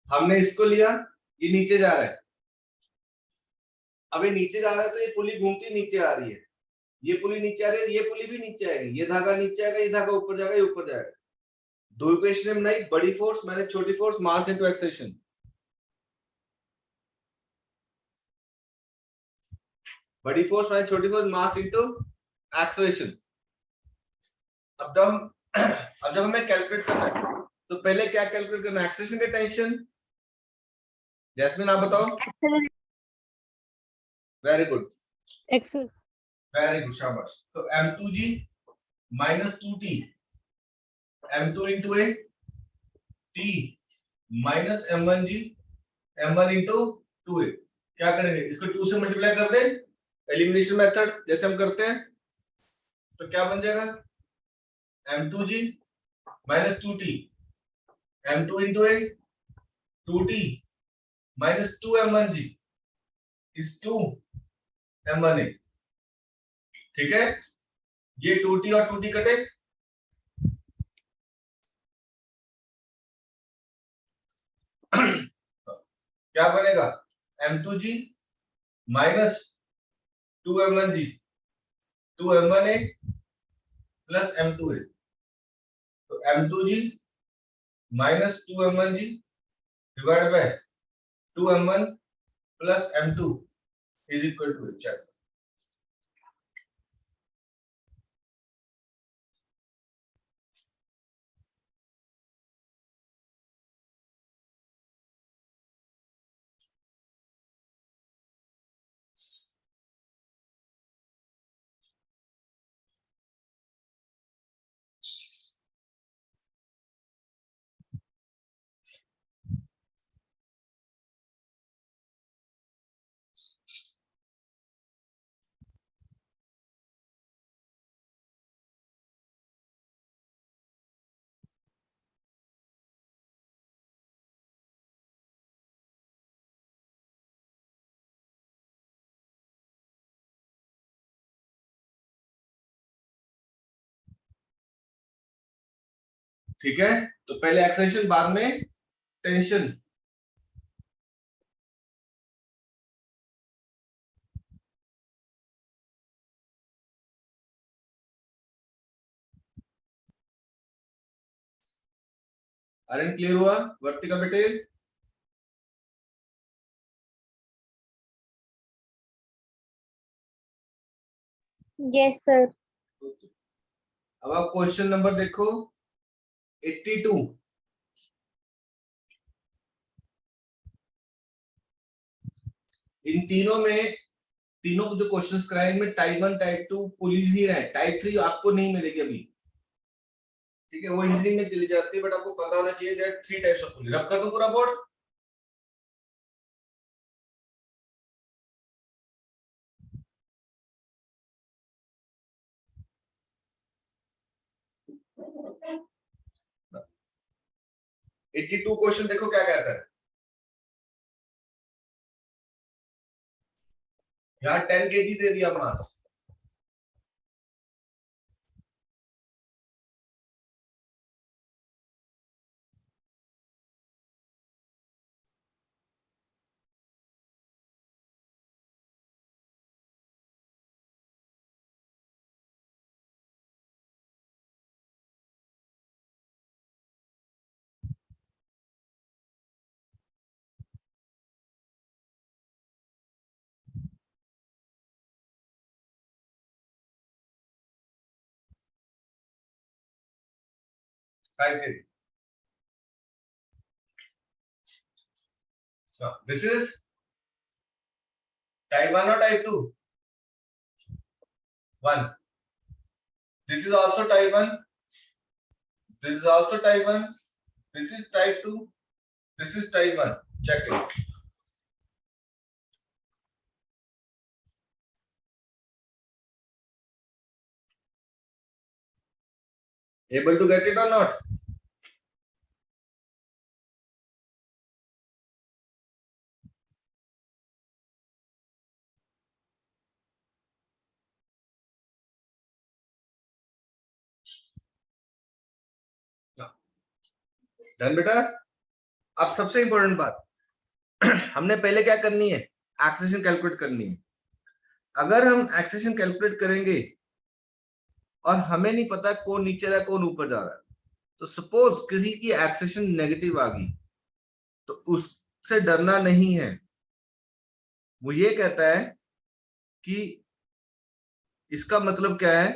हमने इसको लिया, ये नीचे जा रहा है। अब ये नीचे जा रहा है तो ये पुली घूमती नीचे आ रही है, ये पुली नीचे आ रही है, ये पुली भी नीचे आएगी, ये धागा नीचे आएगा, ये धागा ऊपर जाएगा, ये ऊपर जाएगा। दो इक्वेशन में बनाई, बड़ी फोर्स माइनस छोटी फोर्स, मास इनटू एक्सेलरेशन। बड़ी फोर्स माइनस छोटी फोर्स, मास इनटू एक्सेलरेशन। अब जब हमें कैलकुलेट करना है तो पहले क्या कैलकुलेट करना है? एक्सेलरेशन के टेंशन। जैस्मिन आप बताओ। वेरी गुड, वेरी गुड, शाबाश। तो m2g minus 2t, m2 into A t minus m1g, m1 into 2a। क्या करेंगे? इसको 2 से मल्टीप्लाई कर दे, एलिमिनेशन मेथड जैसे हम करते हैं, तो क्या बन जाएगा? m2g minus 2t, m2 into A 2t minus 2m1g is 2m1a। ठीक है, ये 2t और 2t कटे, क्या बनेगा? m2g minus 2m1g, 2m1a plus m2a। तो m2g minus 2m1g divide by 2m1 plus m2 is equal to h। ठीक है, तो पहले एक्सेलरेशन बाद में टेंशन। अरे क्लियर हुआ वर्तिका बेटे? Yes sir. अब आप क्वेश्चन नंबर देखो 82। इन तीनों में, तीनों को जो क्वेश्चंस कराए इनमें टाइप 1 टाइप 2 पुलिस ही रहे, टाइप 3 आपको नहीं मिलेगी अभी। ठीक है, वो इंजीनियरिंग में चली जाती है, बट आपको पता होना चाहिए दैट 3 टाइप्स ऑफ पुलिस। रब कर दो पूरा बोर्ड। एट्टी टू क्वेश्चन देखो क्या कहता है। यहाँ 10 kg दे दिया मास, so this is type 1 or type 2? 1. This is also type 1. This is also type 1. This is type 2. This is type 1. Check it. Able to get it or not? Done, beta? अब सबसे important बात, हमने पहले क्या करनी है, acceleration calculate करनी है। अगर हम एक्सेलरेशन कैलकुलेट करेंगे और हमें नहीं पता कौन नीचे रहा है कौन ऊपर जा रहा है, तो सपोज किसी की एक्सेलरेशन नेगेटिव आ गई तो उससे डरना नहीं है। वो ये कहता है कि इसका मतलब क्या है,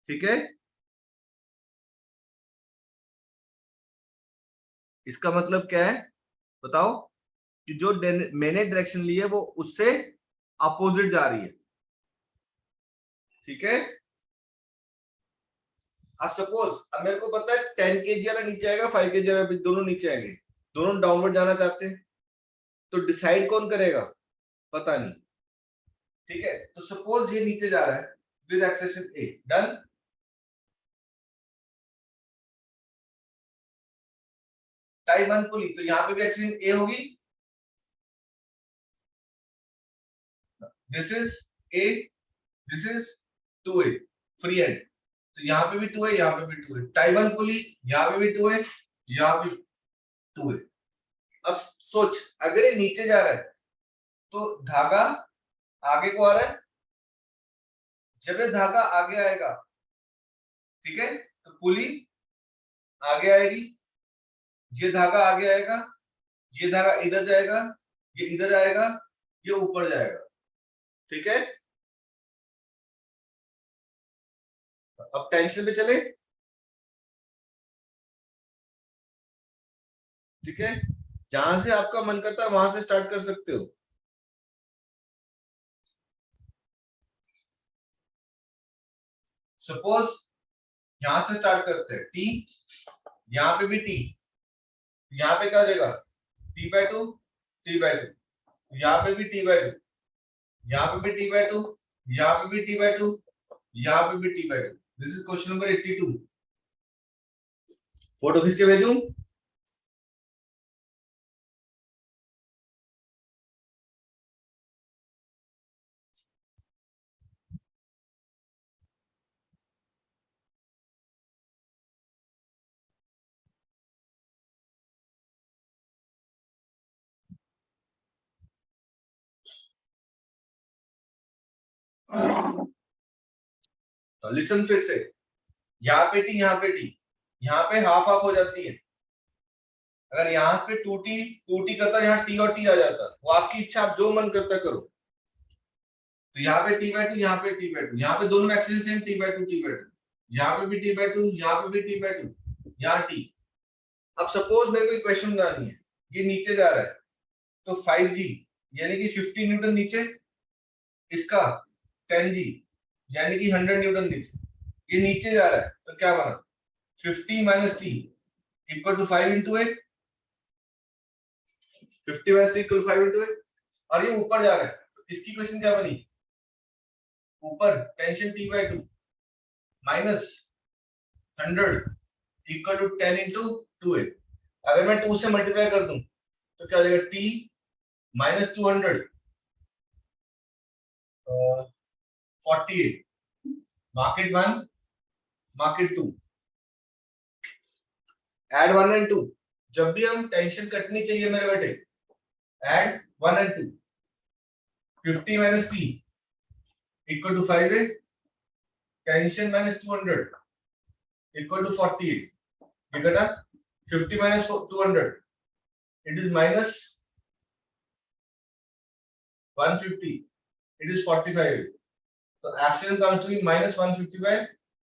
ठीक है, इसका मतलब क्या है बताओ, कि जो मैंने डायरेक्शन ली है वो उससे अपोजिट जा रही है, ठीक है। अब सपोज, अब मेरे को पता है 10 kg वाला नीचे आएगा, 5 kg वाला दोनों नीचे आएंगे, दोनों डाउनवर्ड जाना चाहते हैं, तो डिसाइड कौन करेगा, पता नहीं, ठीक है। तो सपोज ये नीचे जा रहा है with acceleration A, done. Type 1 पुली, तो यहां पे भी एक्सेलरेशन ए होगी, this is a, this is 2a, free and, तो यहाँ पे भी 2 है, यहाँ पे भी 2 है, टाइप 1 पुली, यहाँ पे भी 2 है, यहाँ पे 2 है। अब सोच, अगर ये नीचे जा रहा है तो धागा आगे को आ रहा है, जब ये धागा आगे आएगा, ठीक है, तो पुली आगे आएगी, ये धागा आगे आएगा, ये धागा इधर जाएगा, ये इधर आएगा, ये ऊपर जाएगा, ठीक है। अब टेंशन पे चले, ठीक है, जहां से आपका मन करता है वहां से स्टार्ट कर सकते हो। सपोज यहां से स्टार्ट करते हैं, टी, यहां पे भी टी, यहां पे क्या हो जाएगा, t/2, t/2, यहाँ पे भी t/2, यहाँ पे भी t/2, यहाँ पे भी t/2, यहाँ पे भी t/2। This is question number 82। Photo खींच के भेजूं? तो लिसन फिर से, यहाँ पे टी, यहाँ पे टी, यहाँ पे हाफ हाफ हो जाती है। अगर यहाँ पे 2t करता, यहाँ टी और टी आ जाता, वो आपकी इच्छा, आप जो मन करता करो। तो यहाँ पे t/2, यहाँ पे t/2, यहाँ पे दोनों एक्सिस सेम t/2 t/2, यहाँ पे भी t/2, यहाँ पे भी t/2, यहाँ t। अब सपोज मेरे को एक क्वेश्चन बनानी है, ये नीचे जा रहा है, तो 5g यानी कि 50 न्यूटन नीचे, इसका 10g यानी कि 100 न्यूटन नीचे, ये नीचे जा रहा है, तो क्या बना, 50 minus T equal to 5 into A, 50 minus T equal to 5 into A, और ये ऊपर जा रहा है, तो इसकी क्वेश्चन क्या बनी, ऊपर tension t/2 minus 100 equal to 10 into 2a। अगर मैं 2 से मल्टीप्लाई कर दूं तो क्या हो जाएगा, t minus 200 48, mark it 1, mark it 2, add 1 and 2। जब भी हम टेंशन कटनी चाहिए मेरे बेटे, add 1 and 2, 50 minus p equal to 5a, tension minus 200 equal to 48, ये कटा 50 minus 200, it is minus 150, it is 45, तो action comes to be minus 150 by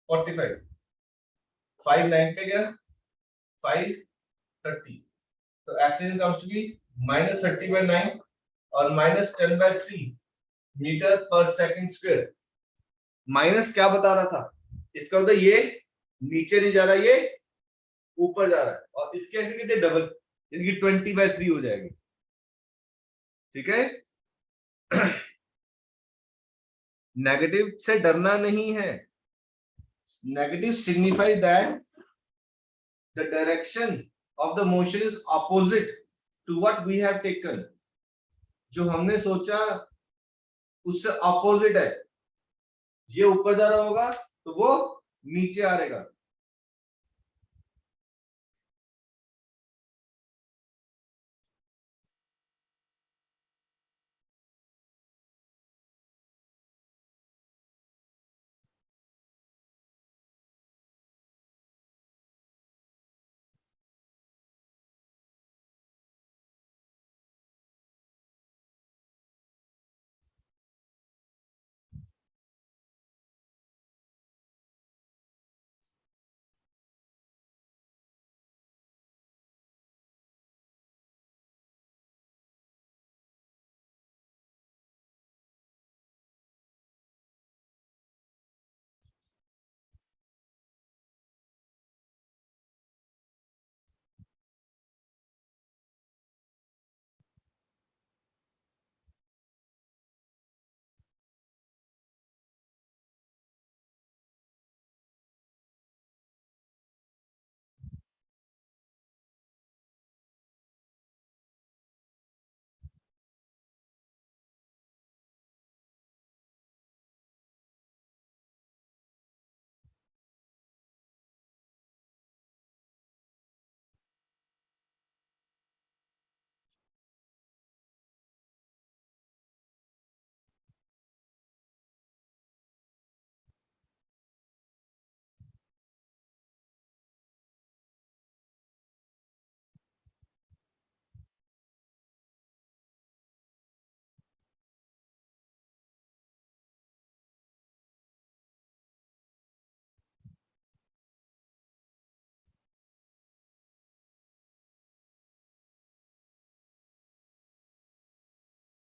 45, 5 9 पे गया, 5 30, तो action comes to be minus 30 bye 9 और माइनस 10 बाय 3 मीटर पर second square. Minus क्या बता रहा था, इसका मतलब ये नीचे नहीं जा रहा, ये ऊपर जा रहा है, और इसके ऐसे कितने डबल, इनकी 20/3 हो जाएगी, ठीक है। नेगेटिव से डरना नहीं है, negative signify that the direction of the motion is opposite to what we have taken. जो हमने सोचा उससे ऑपोजिट है, ये ऊपर जा रहा होगा तो वो नीचे आ रहेगा,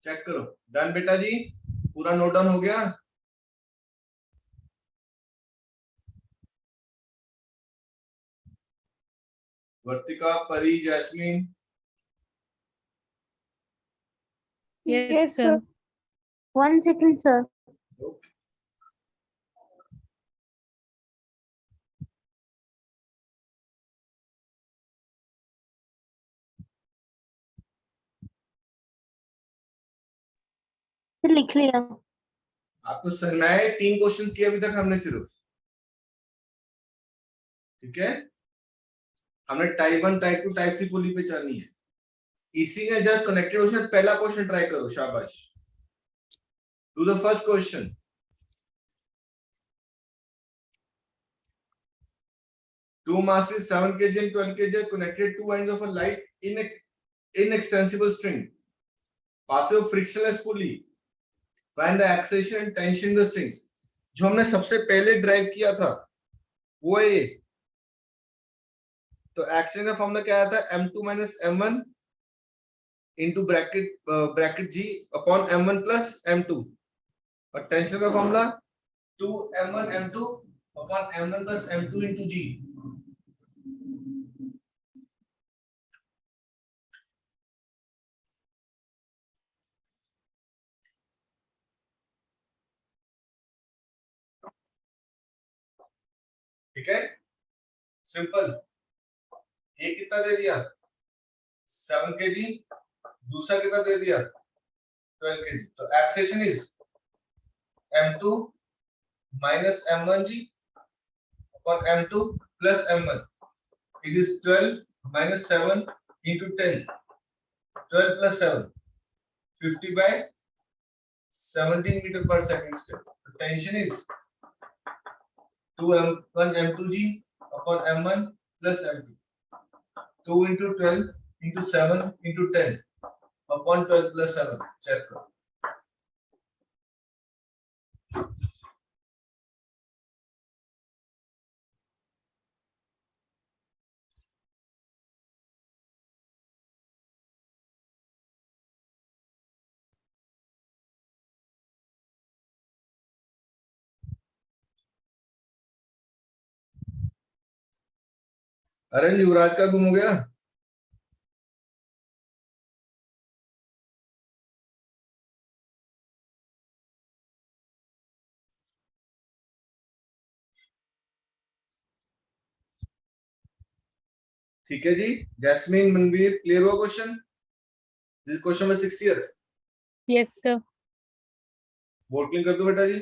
चेक करो। डन बेटा जी, पूरा नोट डाउन हो गया? वर्तिका, परी, jasmine? Yes, sir. 1 second, sir. Okay. Sir लिख लिया। आपको नए 3 क्वेश्चन किए अभी तक हमने सिर्फ, ठीक है? हमने टाइप 1, टाइप 2, टाइप 3 पूरी पहचानी है। इसी में जब कनेक्टेड क्वेश्चन, पहला क्वेश्चन ट्राई करो, शाबाश। Do the first question. Two masses 7 kg and 12 kg are connected to ends of a light in a inextensible string. Passive frictionless pulley. Find the acceleration and tension in the strings. जो हमने सबसे पहले drive किया था वो है ये। तो एक्शन का फॉर्मूला क्या आया था? m2 minus m1 into bracket g upon m1 plus m2, और टेंशन का formula 2m1 m2 upon m1 plus m2 into g। ठीक है, सिंपल। ये कितना दे दिया? 7 kg, दूसरा कितना दे दिया? 12 kg। तो acceleration is m2 minus m1g upon m2 plus m1। It is 12 minus 7 into 10। 12 plus 7, 50 by 17 meter per second square। The tension is 2m1 m2g upon m1 plus m2। 2 into 12 into 7 into 10 upon 12 plus 7। Check करो। अरे युवराज का गुम हो गया। ठीक है जी, jasmine, Manveer, clear हुआ question? This question में 60th। Yes, sir. Board clean कर दो बेटा जी।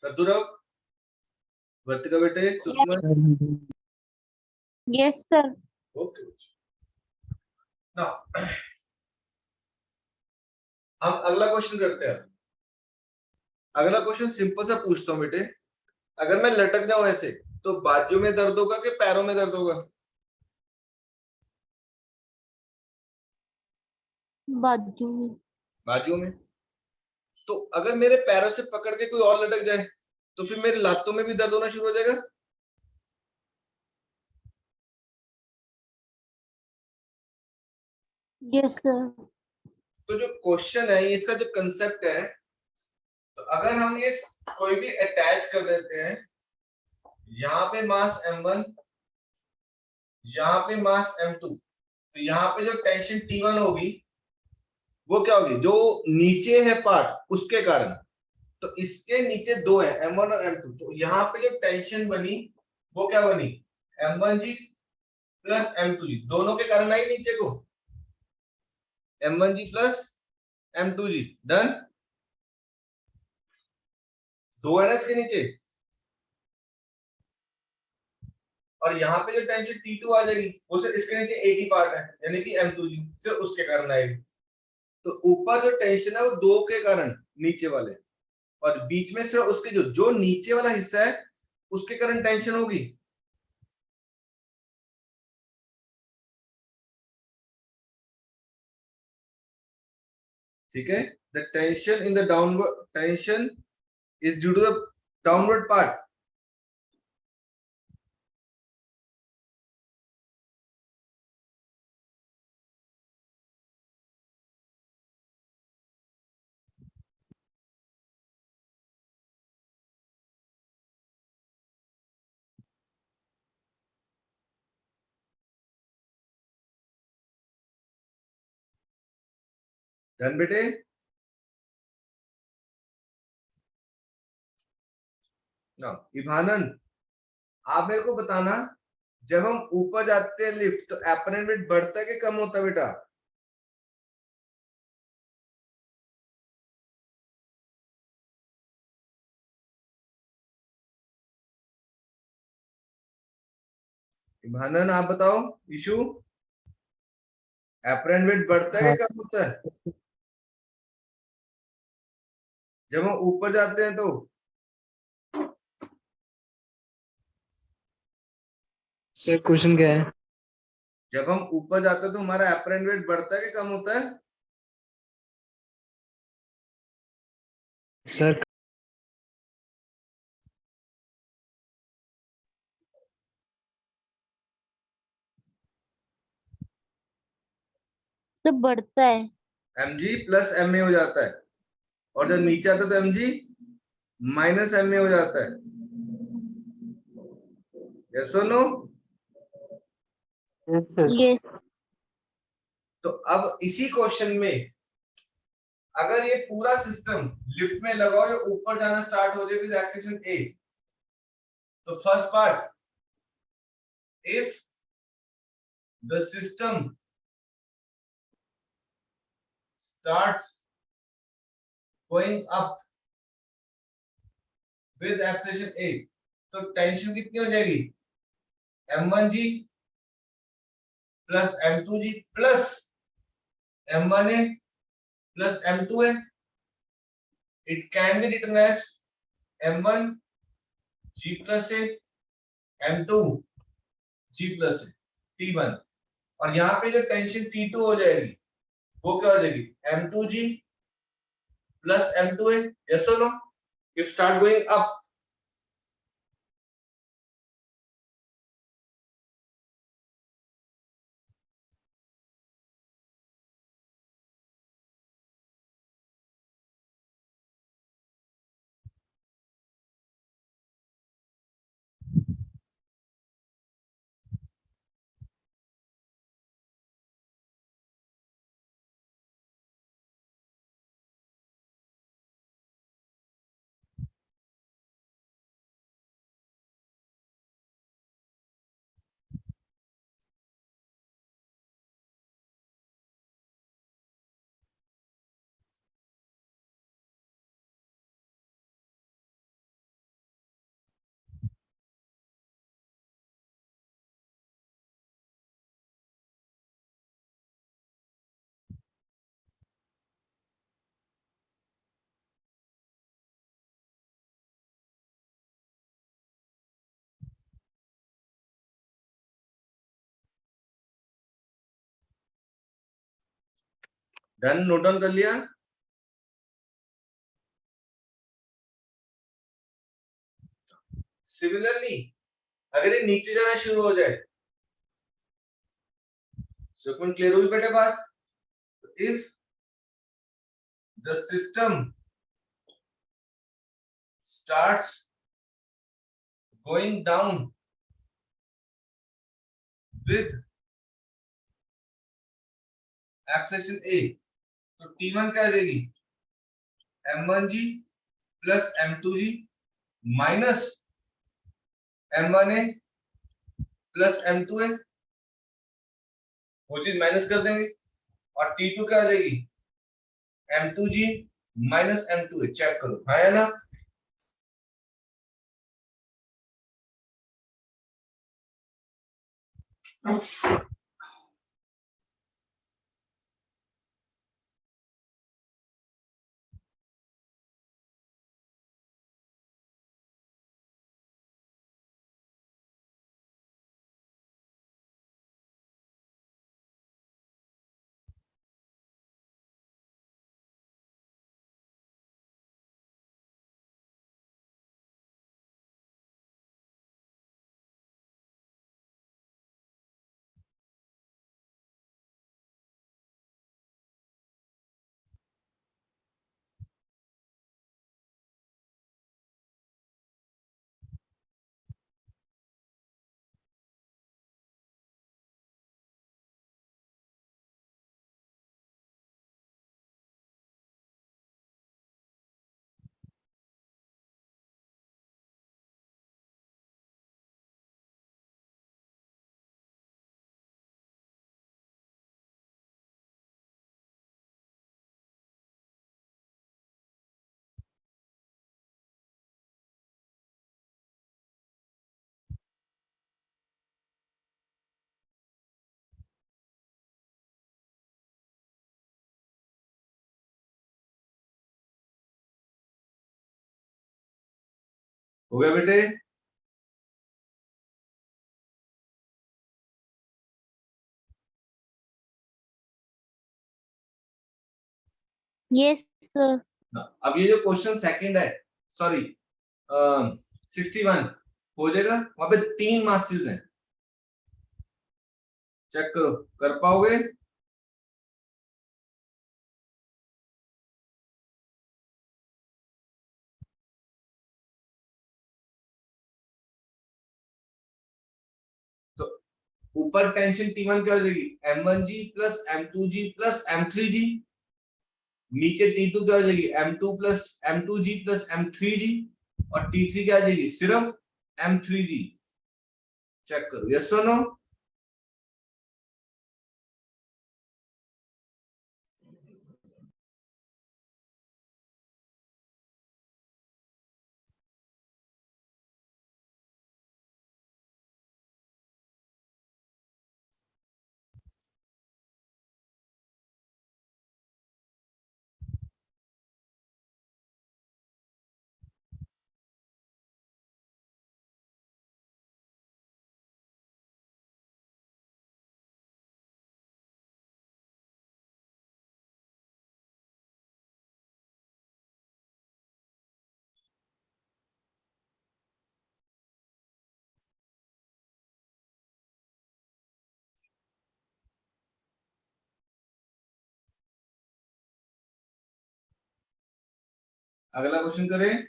कर दो रब। वर्तिका बेटे, सुकुमार। Yes, sir. ओके। नाउ हम अगला क्वेश्चन करते हैं। अगला क्वेश्चन सिंपल सा पूछता हूं बेटे, अगर मैं लटक जाऊं ऐसे तो बाजू में दर्द होगा कि पैरों में दर्द होगा? बाजू में। बाजू में। तो अगर मेरे पैरों से पकड़ के कोई और लटक जाए तो फिर मेरे लातों में भी दर्द होना शुरू हो जाएगा? Yes, sir. तो जो क्वेश्चन है, इसका जो कंसेप्ट है, तो अगर हम ये कोई भी अटैच कर देते हैं, यहाँ पे मास m1, यहाँ पे मास m2, तो यहाँ पे जो टेंशन T1 होगी वो क्या होगी? जो नीचे है पार्ट उसके कारण। तो इसके नीचे दो है, m1 और m2, तो यहाँ पे जो टेंशन बनी वो क्या बनी? m1g प्लस m2g, दोनों के कारण आई नीचे को, m1g प्लस m2g। डन। दो है ना इसके नीचे, और यहाँ पे जो टेंशन T2 आ जाएगी वो सिर्फ इसके नीचे एक ही पार्ट है, यानी कि m2g, सिर्फ उसके कारण आएगी। तो ऊपर जो टेंशन है वो दो के कारण नीचे वाले, और बीच में सिर्फ उसके जो नीचे वाला हिस्सा है उसके कारण टेंशन होगी। ठीक है, the tension in the downward tension is due to the downward part. Done बेटे. ना इभानन, आप मेरे को बताना, जब हम ऊपर जाते हैं लिफ्ट तो एपरेंट वेट बढ़ता है कि कम होता है बेटा? इभानन आप बताओ. इशू, एपरेंट वेट बढ़ता है कि कम होता है जब हम ऊपर जाते हैं तो? सर क्वेश्चन क्या है? जब हम ऊपर जाते हैं तो हमारा एपरेंट वेट बढ़ता है कि कम होता है? सर सब बढ़ता है. mg प्लस ma हो जाता है, और जब नीचे आता है तो mg माइनस ma हो जाता है. यस और नो? यस. तो अब इसी क्वेश्चन में अगर ये पूरा सिस्टम लिफ्ट में लगाओ या ऊपर जाना स्टार्ट हो जाए विद एक्सेलेरेशन a, तो first part, if the system starts going up with acceleration a, तो टेंशन कितनी हो जाएगी? m1g plus m2g plus m1a plus m2a. It can be written as m1g plus a, m2g plus a, T1. और यहाँ पे जो tension T2 हो जाएगी वो क्या हो जाएगी? m2g plus m2a. यस और no? If start going up, done, note down कर लिया? सिमिलरली अगर ये नीचे जाना शुरू हो जाए, कौन क्लियर हुई बेटे बात? If the system starts going down with acceleration a, तो T1 क्या आ जाएगी? m1g plus m2g minus m1a plus m2a. वो चीज माइनस कर देंगे और T2 क्या आ जाएगी? m2g minus m2a. चेक करो, हाँ या ना? हो गया बेटे? Yes, sir. अब ये जो क्वेश्चन सेकंड है, सॉरी 61 हो जाएगा, वहां पे 3 मासेस हैं, चेक करो कर पाओगे? तो ऊपर टेंशन T1 क्या हो जाएगी? M1G plus M2G plus M3G। नीचे T2 क्या हो जाएगी? M2 plus M2G plus M3G। और T3 क्या आ जाएगी? सिर्फ M3G। चेक करो, यस और नो? अगला क्वेश्चन करें।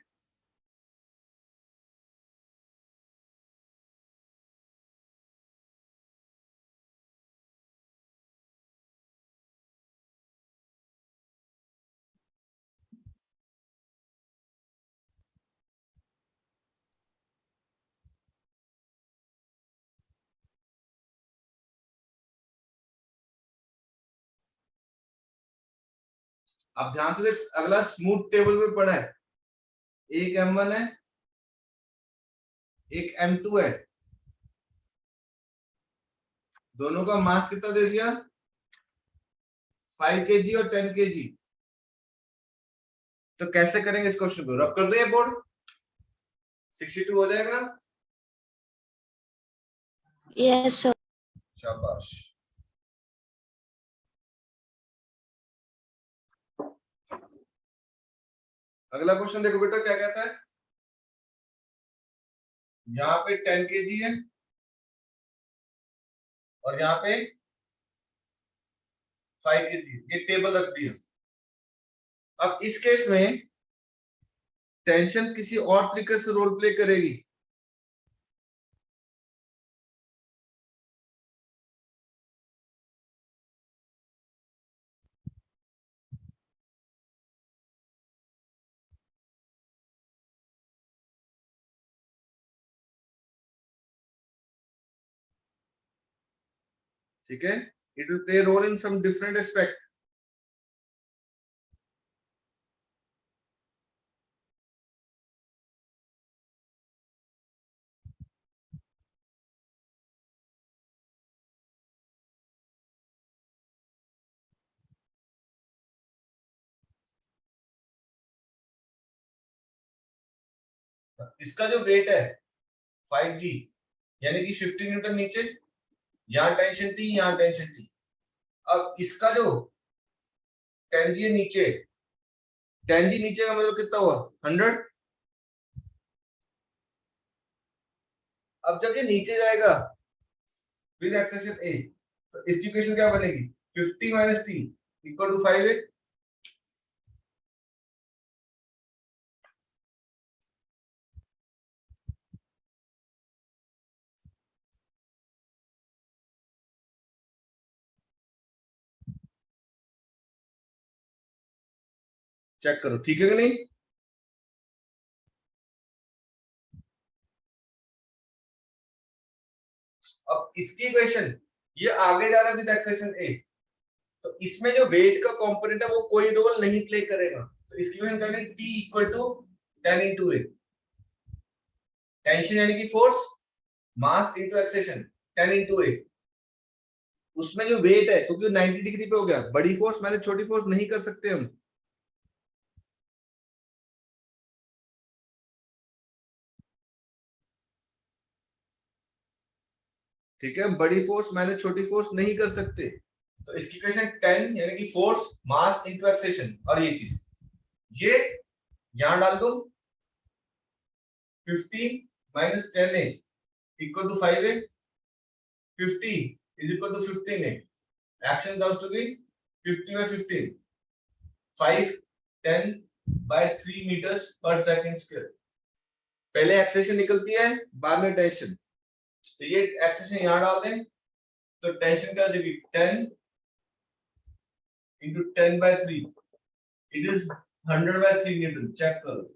अब ध्यान से देख, अगला स्मूथ टेबल में पड़ा है, एक M1 है, एक M2 है, दोनों का मास कितना दे दिया? 5 kg और 10 kg। तो कैसे करेंगे इस क्वेश्चन को? रब कर दो ये बोर्ड, 62 हो जाएगा। Yes, sir. शाबाश। अगला क्वेश्चन देखो बेटा क्या कहता है। यहाँ पे 10 kg है और यहाँ पे 5 kg, ये टेबल रख दिया। अब इस केस में टेंशन किसी और तरीके से रोल प्ले करेगी। ठीक है, it will play role in some different aspect. इसका जो वेट है 5G, यानी कि 50 न्यूटन नीचे, यहाँ टेंशन T, यहाँ टेंशन T। अब इसका जो 10G नीचे, 10G नीचे का मतलब कितना हुआ? 100। अब जब ये नीचे जाएगा विद एक्सेलेरेशन a, तो इसकी इक्वेशन क्या बनेगी? 50 minus t equal to 5a। Check करो ठीक है कि नहीं? अब इसकी इक्वेशन, ये आगे जा रहा है विद एक्सेलेरेशन a, तो इसमें जो वेट का कंपोनेंट है वो कोई रोल नहीं प्ले करेगा। तो इसकी इक्वेशन क्या है? t equal to 10 into a। Tension यानी कि force, mass into acceleration, 10 into a। उसमें जो वेट है, क्योंकि 90 डिग्री पे हो गया, बड़ी फोर्स मैंने छोटी फोर्स नहीं कर सकते हम। ठीक है, बड़ी फोर्स माइनस छोटी फोर्स नहीं कर सकते। तो इसकी इक्वेशन 10 यानी कि फोर्स मास इनटू एक्सेलरेशन, और ये चीज ये यहां डाल दो, 15 minus 10a equal to 5a, 50 is equal to 15a, action comes to be 50 by 15, 5 10 by 3 meters per second square। पहले एक्सेलरेशन निकलती है, बाद में टेंशन। तो ये एक्सेलरेशन यहां डाल दें तो टेंशन क्या हो जाएगी, 10 into 10 by 3, it is 100 by 3 Newton. Check करो।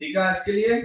ठीक है आज के लिए।